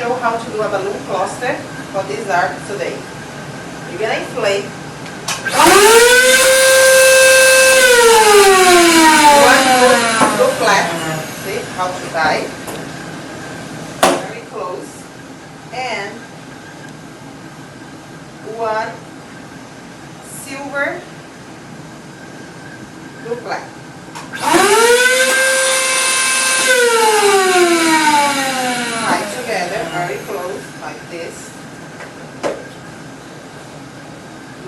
show how to do a balloon cluster for this art today. You're gonna inflate one look flat. See how to tie? Very close. And one silver look flat. Together, very close, like this.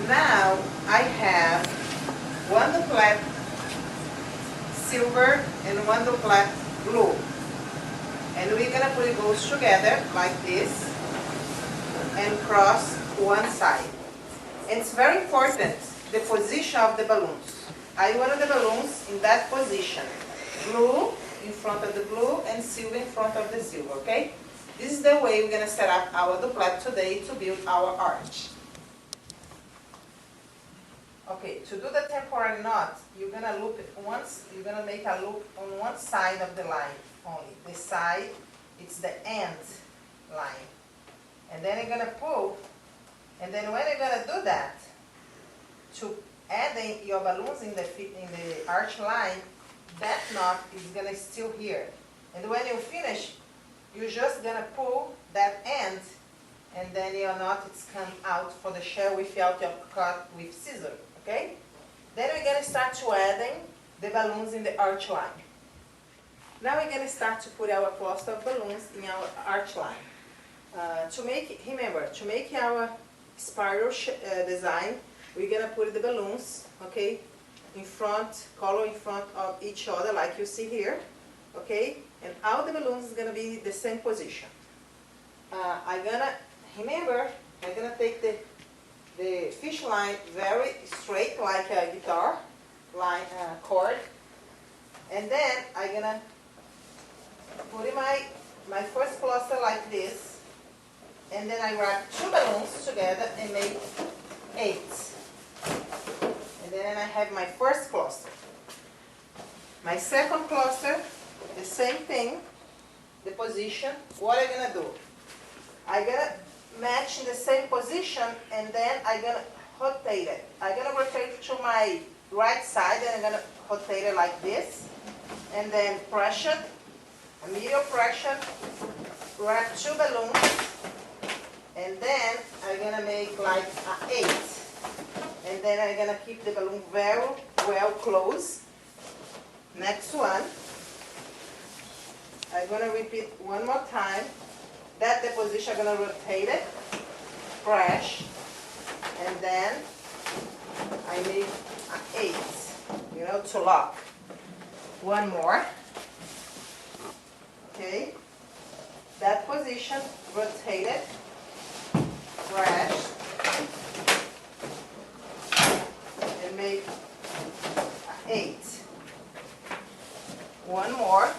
Now I have one duplet silver and one duplet blue, and we're gonna put those together like this and cross one side. And it's very important the position of the balloons. I wanted the balloons in that position, blue in front of the blue and silver in front of the silver, okay? This is the way we're going to set up our duplet today to build our arch. Okay, to do the temporary knot, you're going to loop it once, you're going to make a loop on one side of the line only. This side, it's the end line. And then you're going to pull, and then when you're going to do that, to add your balloons in the arch line, that knot is going to still here. And when you finish, you're just going to pull that end, and then your knot is come out for the shell without your cut with scissors, okay? Then we're going to start to adding the balloons in the arch line. Now we're going to start to put our cluster of balloons in our arch line. Remember, to make our spiral design, we're going to put the balloons, okay, in front, color in front of each other, like you see here, okay? And all the balloons is going to be the same position. I'm going to take the fish line very straight, like a guitar line chord. And then I'm going to put in my first cluster like this. And then I wrap two balloons together and make 8. And then I have my first cluster. My second cluster, the same thing, the position. What I'm going to do? I'm going to match in the same position, and then I'm going to rotate it. I'm going to rotate to my right side, and I'm going to rotate it like this. And then pressure, a medial pressure, wrap two balloons, and then I'm going to make like an 8. And then I'm going to keep the balloon very well closed. Next one. I'm going to repeat one more time. That the position, I'm going to rotate it, press, and then I make an 8, to lock. One more. Okay. That position, rotate it, press, and make an 8. One more.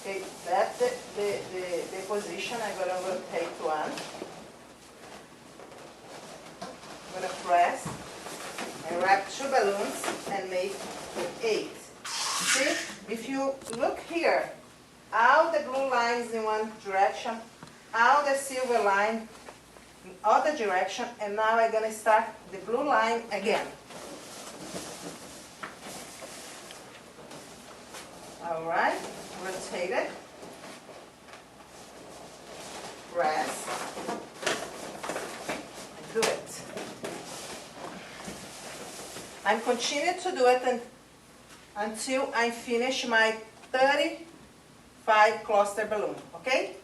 Okay, that's the position. I'm going to rotate one. I'm going to press and wrap two balloons and make 8. See, if you look here, all the blue lines in one direction, all the silver line in other direction, and now I'm going to start the blue line again. All right. Rotate it, press, do it. I'm continuing to do it until I finish my 35 cluster balloon, okay?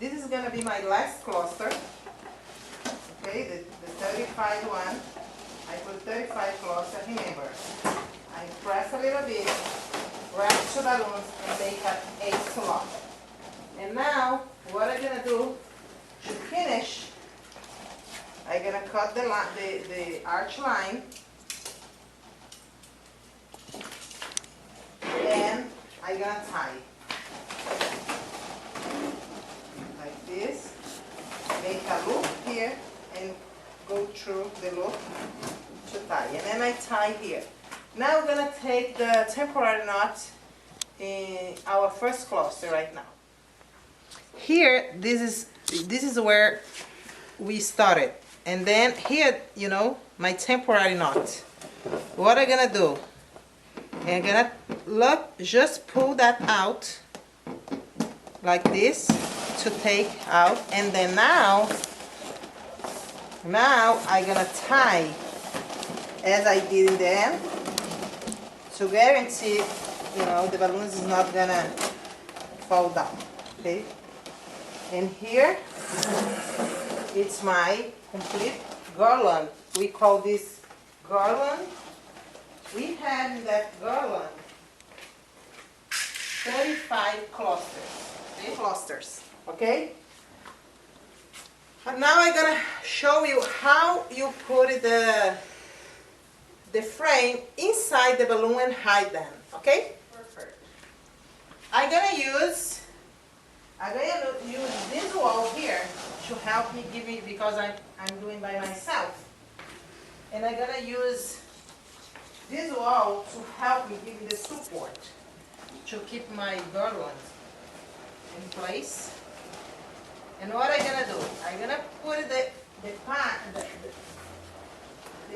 This is going to be my last cluster, okay, the 35 one. I put 35 cluster, remember, I press a little bit, wrap two balloons and make an 8 slot. And now, what I'm going to do to finish I'm gonna cut the arch line, and I'm gonna tie like this, make a loop here, and go through the loop to tie, and then I tie here. Now we're gonna take the temporary knot in our first cluster right now. Here, this is where we started, and then here, you know, my temporary knot. What I'm gonna do, I'm gonna just pull that out like this to take out, and then now I'm gonna tie as I did in the end to guarantee, you know, the balloons is not gonna fall down. Okay, and here it's my complete garland. We call this garland. We have in that garland 35 clusters. Okay? And now I'm gonna show you how you put the frame inside the balloon and hide them. Okay? Perfect. I'm gonna use this wall here to help me because I'm doing by myself. And I'm gonna use this wall to help me give me the support to keep my garland in place. And what I'm gonna do, I'm gonna put the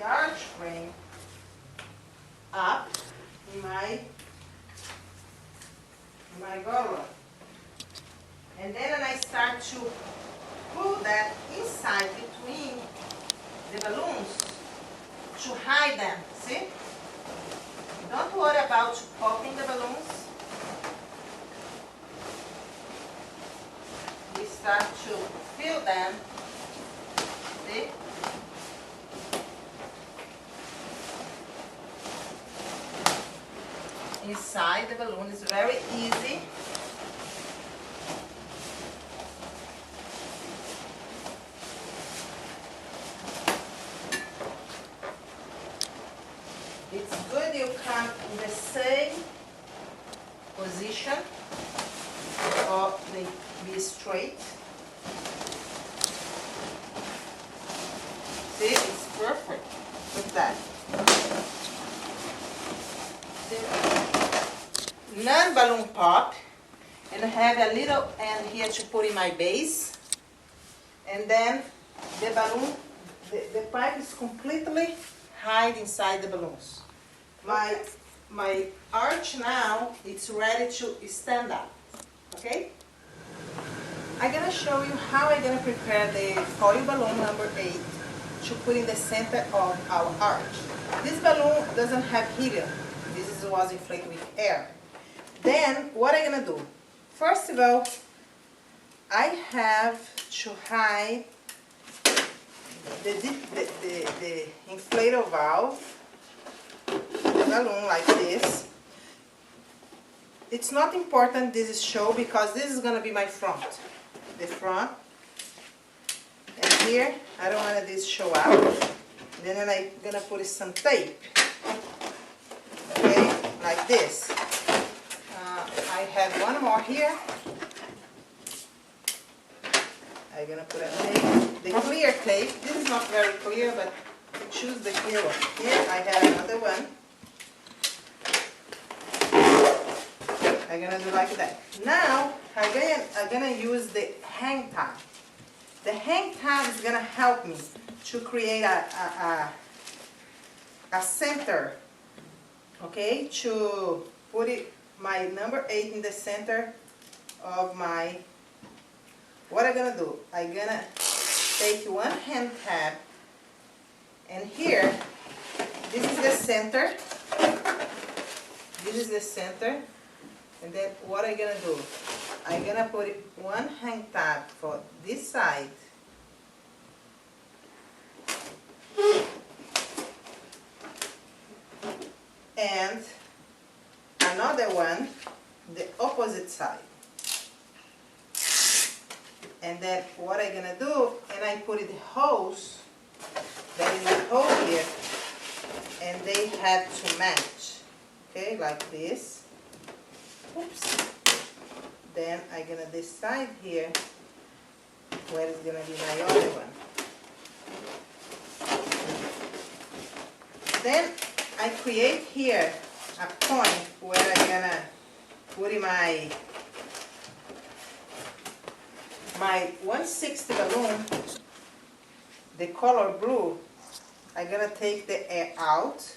arch frame up in my garland. And then when I start to pull that inside between the balloons to hide them, see? Don't worry about popping the balloons. We start to fill them, see? Inside the balloon is very easy. It's good you come in the same position, or they be straight. See, it's perfect with that. See? Non-balloon pop, and I have a little end here to put in my base, and then the balloon, the pipe is completely hide inside the balloons. My arch now, it's ready to stand up, okay? I'm gonna show you how I'm gonna prepare the foil balloon number 8 to put in the center of our arch. This balloon doesn't have helium. This was inflated with air. Then, what I'm gonna do? First of all, I have to hide the inflatable valve, the balloon like this. It's not important this show because this is gonna be my front. The front. And here, I don't want this show out. Then I'm gonna put some tape. Okay, like this. I have one more here. I'm gonna put a tape, the clear tape. This is not very clear, but I choose the clear one. Here I have another one. I'm gonna do like that. Now I'm gonna use the hang tab. The hang tab is gonna help me to create a center. Okay, to put my number 8 in the center of my. What I'm gonna do, I'm gonna take one hand tab, and here, this is the center, and then what I'm gonna do, I'm gonna put one hand tab for this side, and another one, the opposite side. And then what I'm gonna do, and I put the holes there is a hole here, and they have to match, okay, like this. Oops. Then I'm gonna decide here where is gonna be my other one. Then I create here a point where I'm gonna put in my 160 balloon, the color blue. I'm gonna take the air out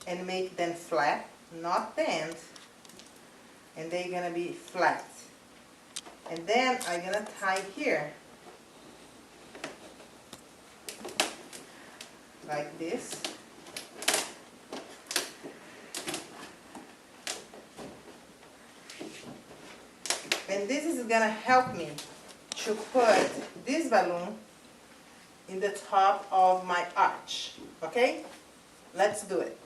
and make them flat, not bend, and they're gonna be flat. And then I'm gonna tie here like this. And this is gonna help me to put this balloon in the top of my arch, okay? Let's do it.